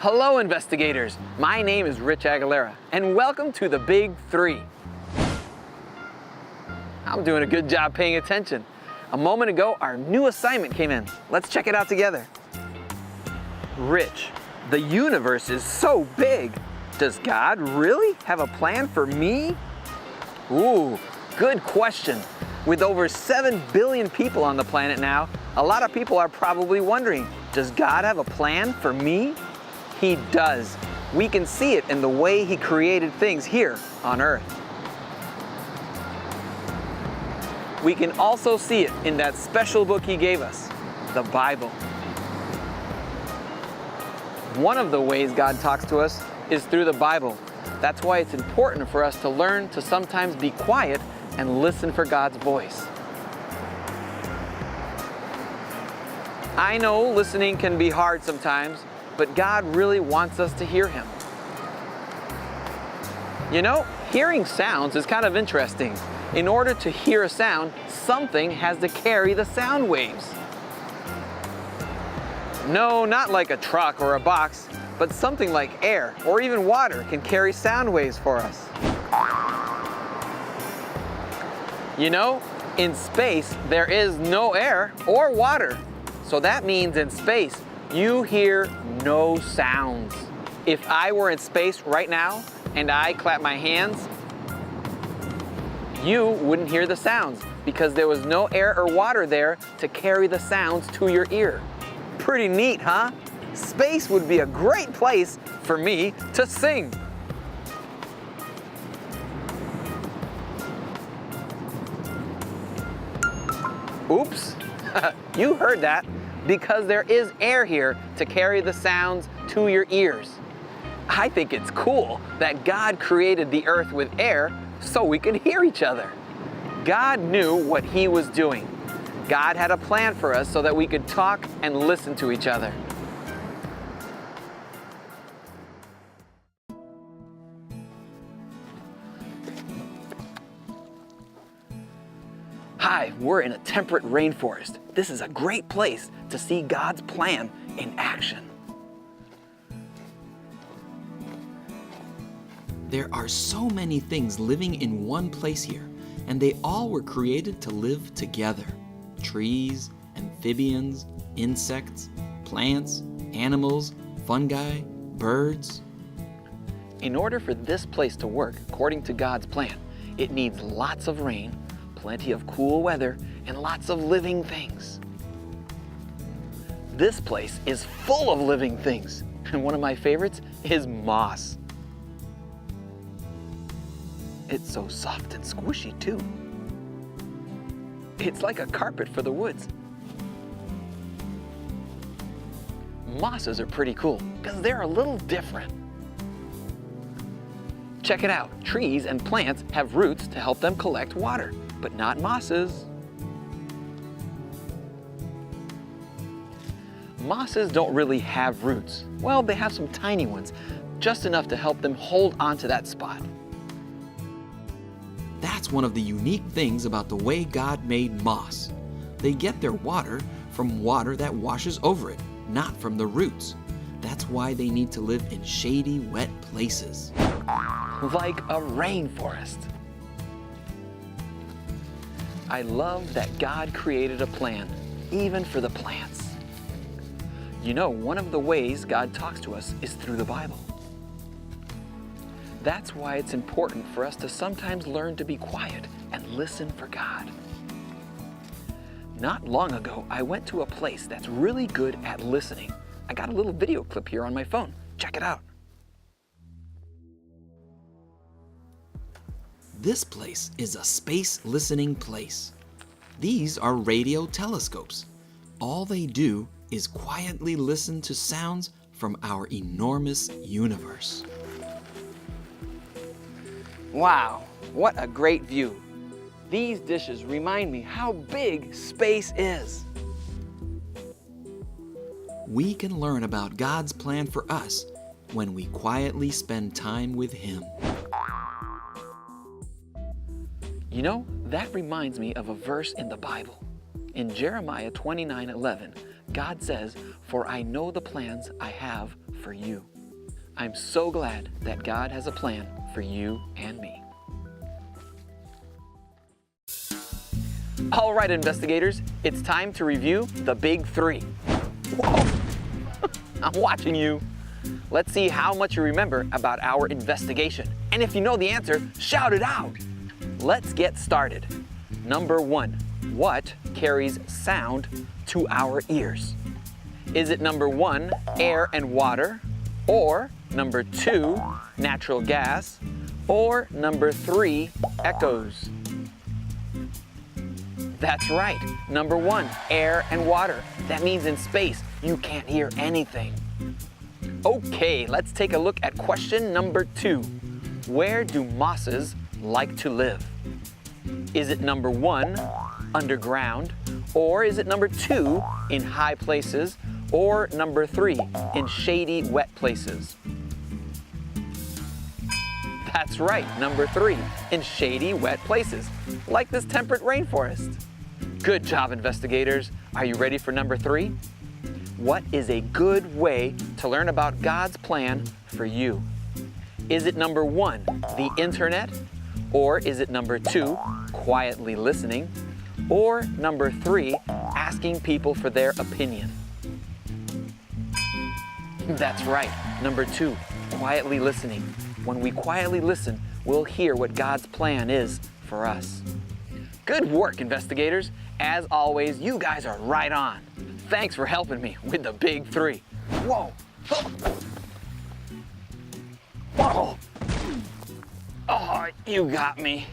Hello, investigators. My name is Rich Aguilera, and welcome to the Big Three. I'm doing a good job paying attention. A moment ago, our new assignment came in. Let's check it out together. Rich, the universe is so big. Does God really have a plan for me? Ooh, good question. With over 7 billion people on the planet now, a lot of people are probably wondering, does God have a plan for me? He does. We can see it in the way He created things here on Earth. We can also see it in that special book He gave us, the Bible. One of the ways God talks to us is through the Bible. That's why it's important for us to learn to sometimes be quiet and listen for God's voice. I know listening can be hard sometimes, but God really wants us to hear Him. You know, hearing sounds is kind of interesting. In order to hear a sound, something has to carry the sound waves. No, not like a truck or a box, but something like air or even water can carry sound waves for us. You know, in space, there is no air or water. So that means in space, you hear no sounds. If I were in space right now and I clap my hands, you wouldn't hear the sounds because there was no air or water there to carry the sounds to your ear. Pretty neat, huh? Space would be a great place for me to sing. Oops, you heard that. Because there is air here to carry the sounds to your ears. I think it's cool that God created the earth with air so we could hear each other. God knew what He was doing. God had a plan for us so that we could talk and listen to each other. Hi, we're in a temperate rainforest. This is a great place to see God's plan in action. There are so many things living in one place here, and they all were created to live together. Trees, amphibians, insects, plants, animals, fungi, birds. In order for this place to work according to God's plan, it needs lots of rain, plenty of cool weather, and lots of living things. This place is full of living things, and one of my favorites is moss. It's so soft and squishy too. It's like a carpet for the woods. Mosses are pretty cool because they're a little different. Check it out, trees and plants have roots to help them collect water, but not mosses. Mosses don't really have roots. Well, they have some tiny ones, just enough to help them hold onto that spot. That's one of the unique things about the way God made moss. They get their water from water that washes over it, not from the roots. That's why they need to live in shady, wet places. Like a rainforest. I love that God created a plan, even for the plants. You know, one of the ways God talks to us is through the Bible. That's why it's important for us to sometimes learn to be quiet and listen for God. Not long ago, I went to a place that's really good at listening. I got a little video clip here on my phone. Check it out. This place is a space listening place. These are radio telescopes. All they do is quietly listen to sounds from our enormous universe. Wow, what a great view. These dishes remind me how big space is. We can learn about God's plan for us when we quietly spend time with Him. You know, that reminds me of a verse in the Bible. In Jeremiah 29:11, God says, "For I know the plans I have for you." I'm so glad that God has a plan for you and me. All right, investigators, it's time to review the big three. Whoa. I'm watching you. Let's see how much you remember about our investigation. And if you know the answer, shout it out. Let's get started. Number 1, what carries sound to our ears? Is it number 1, air and water? Or number 2, natural gas? Or number 3, echoes? That's right, number 1, air and water. That means in space, you can't hear anything. Okay, let's take a look at question number 2. Where do mosses like to live? Is it number 1, underground? Or is it number 2, in high places? Or number 3, in shady, wet places? That's right, number 3, in shady, wet places, like this temperate rainforest. Good job, investigators. Are you ready for number 3? What is a good way to learn about God's plan for you? Is it number 1, the internet? Or is it number 2, quietly listening? Or number 3, asking people for their opinion? That's right, number 2, quietly listening. When we quietly listen, we'll hear what God's plan is for us. Good work, investigators. As always, you guys are right on. Thanks for helping me with the big 3. Whoa. Whoa. Oh, you got me.